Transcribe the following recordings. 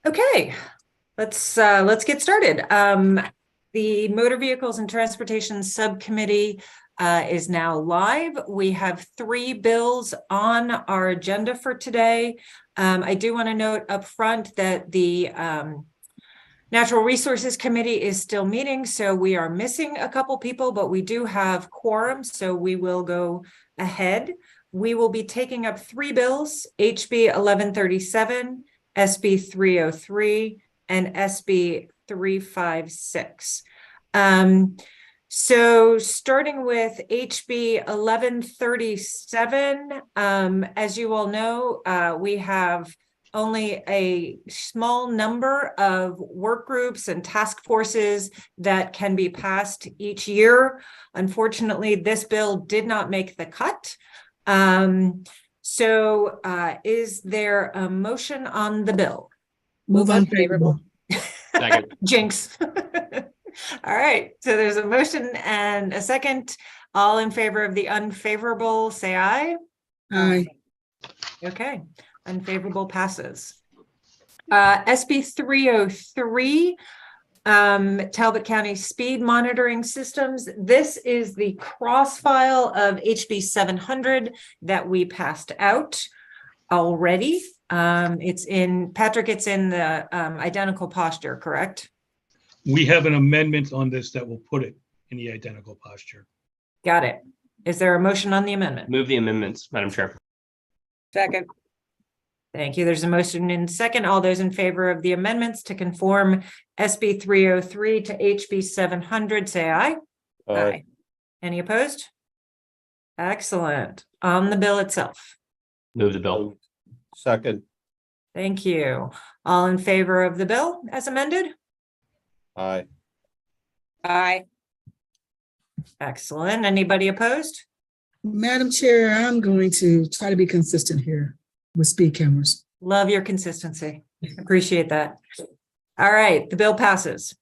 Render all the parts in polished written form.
Okay, let's get started. The Motor Vehicles and Transportation Subcommittee is now live. We have 3 bills on our agenda for today. I do want to note up front that the Natural Resources Committee is still meeting, so we are missing a couple people, but we do have quorum, so we will go ahead. We will be taking up 3 bills, HB 1137, SB 303, and SB 356. So starting with HB 1137, as you all know, we have only a small number of work groups and task forces that can be passed each year. Unfortunately, this bill did not make the cut. Is there a motion on the bill? Move unfavorable. Second. Jinx. All right, so there's a motion and a second. All in favor of the unfavorable, say aye. Aye. Okay, unfavorable passes. SB 303, Talbot County Speed Monitoring Systems. This is the cross file of HB 700 that we passed out already. It's in the identical posture, correct? We have an amendment on this that will put it in the identical posture. Got it. Is there a motion on the amendment? Move the amendments, Madam Chair. Second. Thank you. There's a motion in second. All those in favor of the amendments to conform SB 303 to HB 700, say aye. Aye. Any opposed? Excellent. On the bill itself. Move the bill. Second. Thank you. All in favor of the bill as amended? Aye. Aye. Excellent. Anybody opposed? Madam Chair, I'm going to try to be consistent here with speed cameras. Love your consistency. Appreciate that. All right, the bill passes.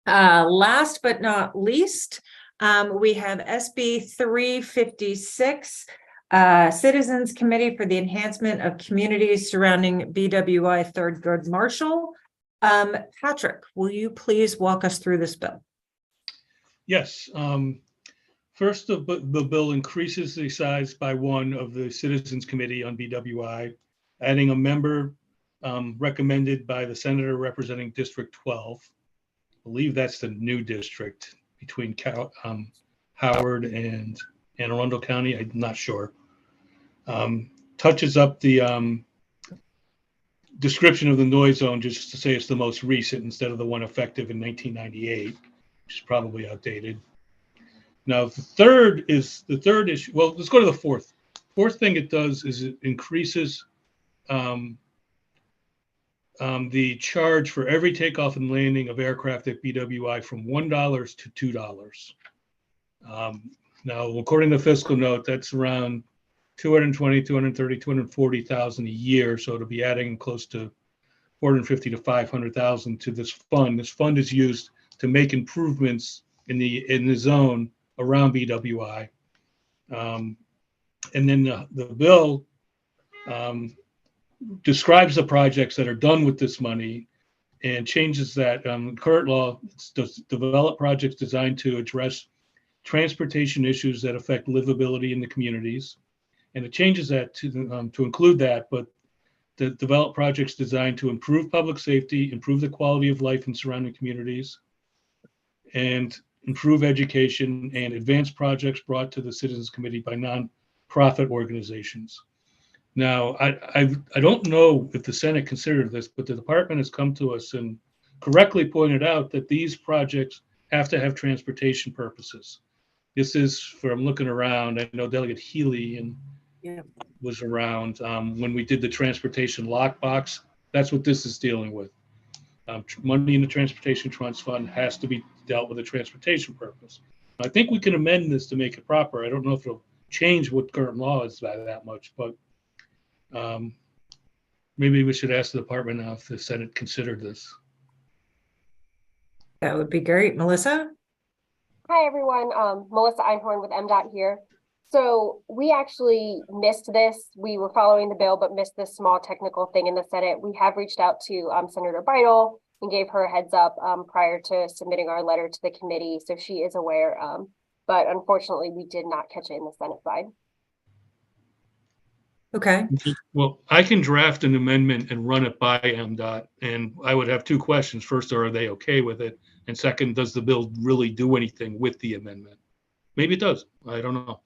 Last but not least, we have SB 356, Citizens Committee for the Enhancement of Communities Surrounding BWI Thurgood Marshall. Patrick, will you please walk us through this bill? Yes. First, the bill increases the size by 1 of the Citizens Committee on BWI, adding a member recommended by the senator representing District 12. I believe that's the new district between Howard and Anne Arundel County. I'm not sure. Touches up the description of the noise zone just to say it's the most recent instead of the one effective in 1998, which is probably outdated. Now, the third issue. Well, let's go to the fourth. Fourth thing it does is it increases the charge for every takeoff and landing of aircraft at BWI from $1 to $2. Now, according to the fiscal note, that's around 220, 230, 240,000 a year. So it'll be adding close to 450 to 500,000 to this fund. This fund is used to make improvements in the zone around BWI. And then the bill describes the projects that are done with this money and changes that. Current law develop projects designed to address transportation issues that affect livability in the communities. And it changes that to include that, but to develop projects designed to improve public safety, improve the quality of life in surrounding communities, and improve education, and advance projects brought to the Citizens Committee by nonprofit organizations. Now, I don't know if the Senate considered this, but the department has come to us and correctly pointed out that these projects have to have transportation purposes. This is from looking around. I know Delegate Healy was around when we did the transportation lockbox. That's what this is dealing with. Money in the Transportation Trust Fund has to be dealt with a transportation purpose. I think we can amend this to make it proper. I don't know if it'll change what current law is by that much, but maybe we should ask the department now if the Senate considered this. That would be great. Melissa? Hi, everyone. Melissa Einhorn with MDOT here. So we actually missed this. We were following the bill, but missed this small technical thing in the Senate. We have reached out to Senator Bidle and gave her a heads up prior to submitting our letter to the committee. So she is aware, but unfortunately we did not catch it in the Senate side. Okay, Well, I can draft an amendment and run it by MDOT, and I would have two questions. First, are they okay with it? And second, does the bill really do anything with the amendment? Maybe it does. I don't know.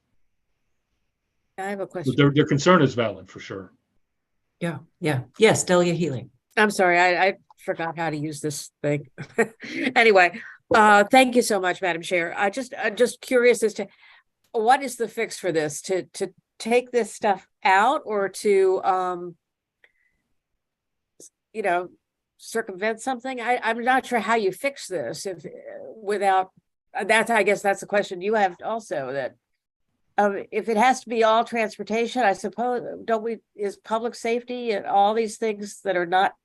I have a But question. their concern is valid for sure. yeah. Yes, Delegate Healy. I'm sorry, I forgot how to use this thing. Anyway, thank you so much, Madam Chair. I'm just curious as to what is the fix for this, to take this stuff out or to, circumvent something? I'm not sure how you fix this without, I guess that's the question you have also, that if it has to be all transportation, I suppose, is public safety and all these things that are not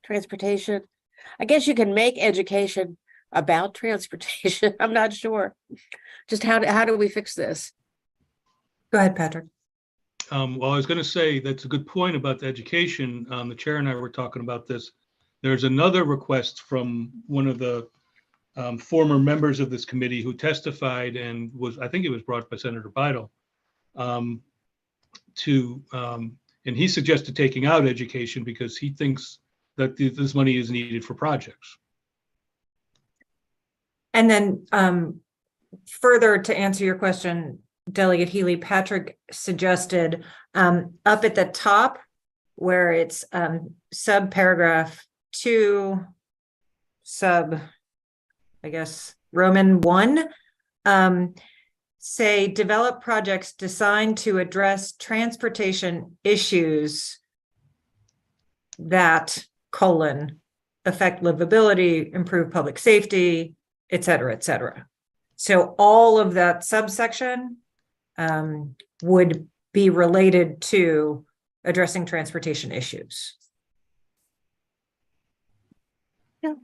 transportation? I guess you can make education about transportation. I'm not sure. Just how do we fix this? Go ahead, Patrick. Well, I was going to say that's a good point about the education. The chair and I were talking about this. There's another request from one of the former members of this committee who testified and I think it was brought by Senator Bidle, and he suggested taking out education because he thinks that this money is needed for projects. And then further to answer your question, Delegate Healy, Patrick suggested up at the top where it's subparagraph 2, I guess, Roman 1, say develop projects designed to address transportation issues that, affect livability, improve public safety, et cetera, et cetera. So all of that subsection would be related to addressing transportation issues. Yeah.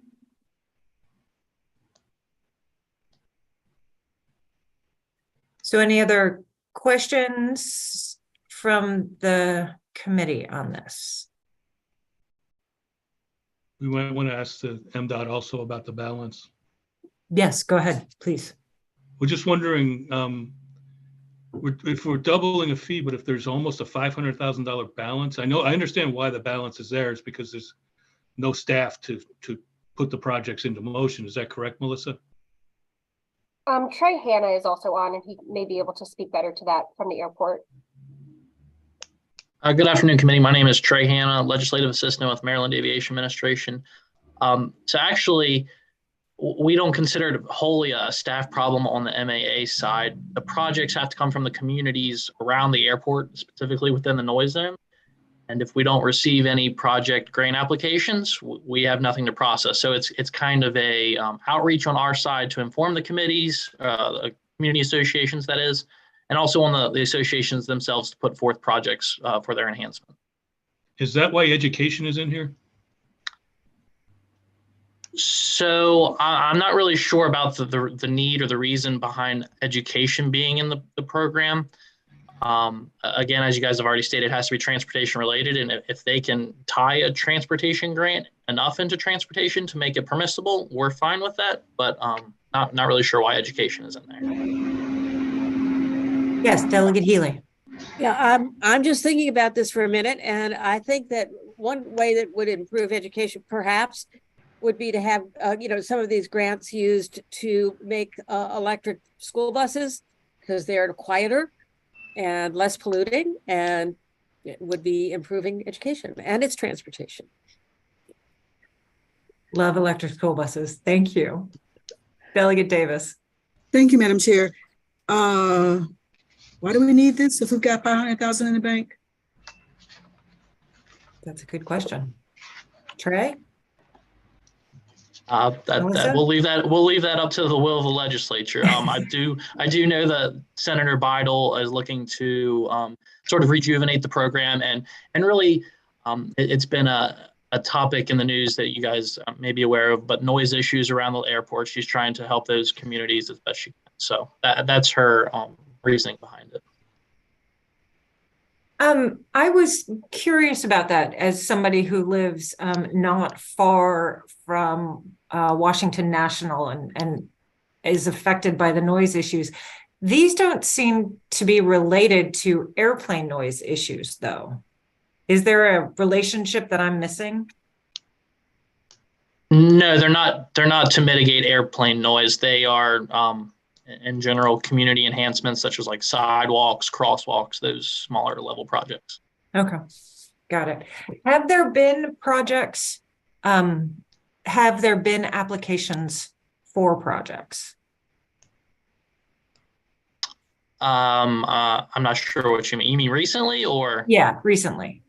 So any other questions from the committee on this? We might want to ask the MDOT also about the balance. Yes, go ahead, please. We're just wondering if we're doubling a fee, but if there's almost a $500,000 balance. I understand why the balance is there. It's because there's no staff to put the projects into motion. Is that correct, Melissa? Trey Hanna is also on, and he may be able to speak better to that from the airport. Good afternoon, committee. My name is Trey Hanna, Legislative Assistant with Maryland Aviation Administration. So actually, we don't consider it wholly a staff problem on the MAA side. The projects have to come from the communities around the airport, specifically within the noise zone. And if we don't receive any project grant applications, we have nothing to process. So it's kind of a outreach on our side to inform the committees, community associations, that is, and also on the associations themselves to put forth projects for their enhancement. Is that why education is in here? So I'm not really sure about the need or the reason behind education being in the program. Again, as you guys have already stated, it has to be transportation related. And if they can tie a transportation grant enough into transportation to make it permissible, we're fine with that. But not really sure why education is in there. Yes, Delegate Healy. Yeah, I'm just thinking about this for a minute, and I think that one way that would improve education perhaps would be to have some of these grants used to make electric school buses, because they're quieter and less polluting, and it would be improving education and its transportation. Love electric school buses. Thank you. Delegate Davis. Thank you, Madam Chair. Why do we need this if we've got 500,000 in the bank? That's a good question. Trey? We'll leave that up to the will of the legislature. I do know that Senator Bidle is looking to sort of rejuvenate the program, and really it's been a topic in the news that you guys may be aware of, but noise issues around the airport. She's trying to help those communities as best she can. So that's her reasoning behind it. I was curious about that as somebody who lives not far from Washington National and is affected by the noise issues. These don't seem to be related to airplane noise issues, though. Is there a relationship that I'm missing? No, they're not. They're not to mitigate airplane noise. They are, in general, community enhancements such as like sidewalks, crosswalks, those smaller level projects. Okay, got it. Have there been projects? Have there been applications for projects? I'm not sure what you mean. You mean recently or? Yeah, recently.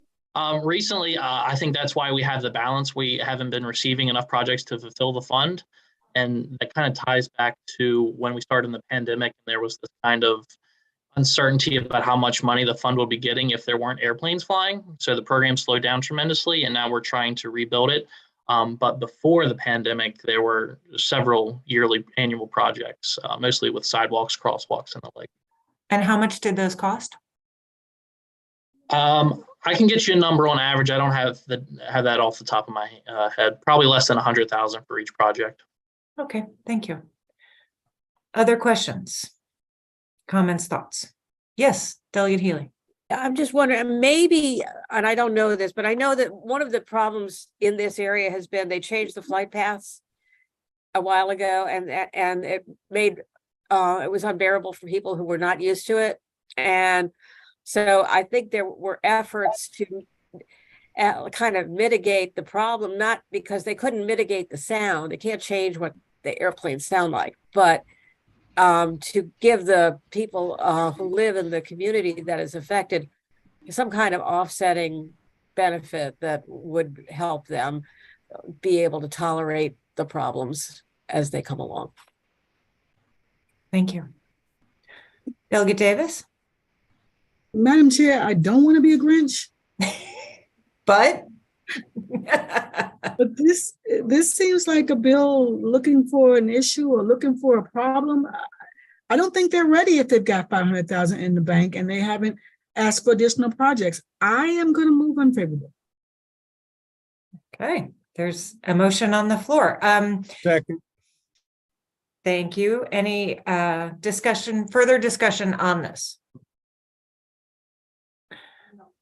Recently, I think that's why we have the balance. We haven't been receiving enough projects to fulfill the fund. And that kind of ties back to when we started in the pandemic. There was this kind of uncertainty about how much money the fund would be getting if there weren't airplanes flying. So the program slowed down tremendously, and now we're trying to rebuild it. But before the pandemic, there were several yearly annual projects, mostly with sidewalks, crosswalks, and the like. And how much did those cost? I can get you a number on average. I don't have that off the top of my head. Probably less than 100,000 for each project. Okay, thank you. Other questions, comments, thoughts? Yes, Delegate Healy. I'm just wondering, maybe, and I don't know this, but I know that one of the problems in this area has been they changed the flight paths a while ago, and it made it was unbearable for people who were not used to it. And so I think there were efforts to kind of mitigate the problem, not because they couldn't mitigate the sound. They can't change what the airplanes sound like, but to give the people who live in the community that is affected some kind of offsetting benefit that would help them be able to tolerate the problems as they come along. Thank you. Delegate Davis? Madam Chair, I don't want to be a Grinch, But but this seems like a bill looking for an issue or looking for a problem. I don't think they're ready if they've got 500,000 in the bank and they haven't asked for additional projects. I am going to move unfavorable. okay, there's a motion on the floor. Second. Thank you. Any further discussion on this?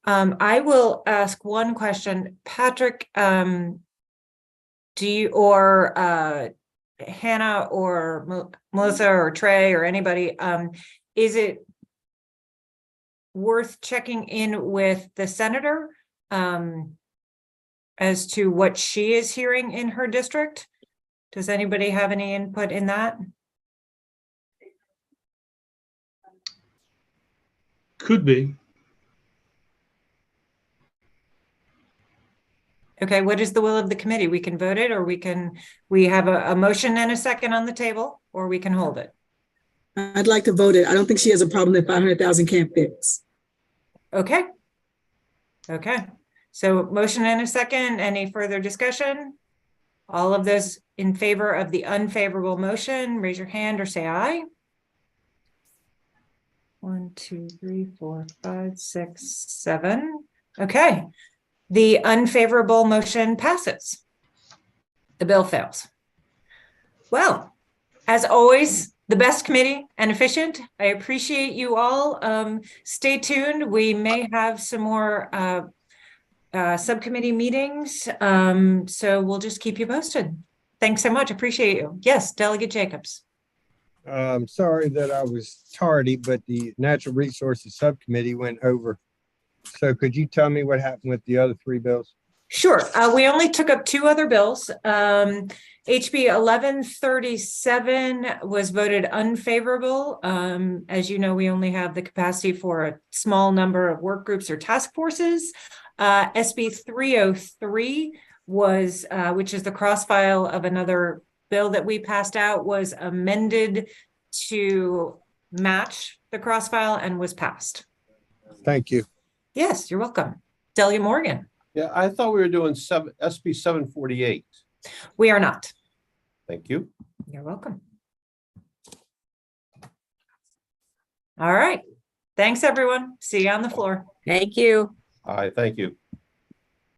I will ask one question. Patrick, do you, or Hannah or Melissa or Trey or anybody, is it worth checking in with the senator as to what she is hearing in her district? Does anybody have any input in that? Could be. Okay, what is the will of the committee? We can vote it, or we have a motion and a second on the table, or we can hold it. I'd like to vote it. I don't think she has a problem that 500,000 can't fix. Okay. Okay, so motion and a second. Any further discussion? All of those in favor of the unfavorable motion, raise your hand or say aye. 1, 2, 3, 4, 5, 6, 7. Okay. The unfavorable motion passes. The bill fails. Well, as always, the best committee and efficient. I appreciate you all. Stay tuned. We may have some more subcommittee meetings. So we'll just keep you posted. Thanks so much. Appreciate you. Yes, Delegate Jacobs. I'm sorry that I was tardy, but the Natural Resources Subcommittee went over. So could you tell me what happened with the other 3 bills? Sure. We only took up 2 other bills. HB 1137 was voted unfavorable. As you know, we only have the capacity for a small number of work groups or task forces. SB 303 was, which is the cross file of another bill that we passed out, was amended to match the cross file and was passed. Thank you. Yes, you're welcome. Delia Morgan. Yeah, I thought we were doing SB 748. We are not. Thank you. You're welcome. All right. Thanks, everyone. See you on the floor. Thank you. All right, thank you.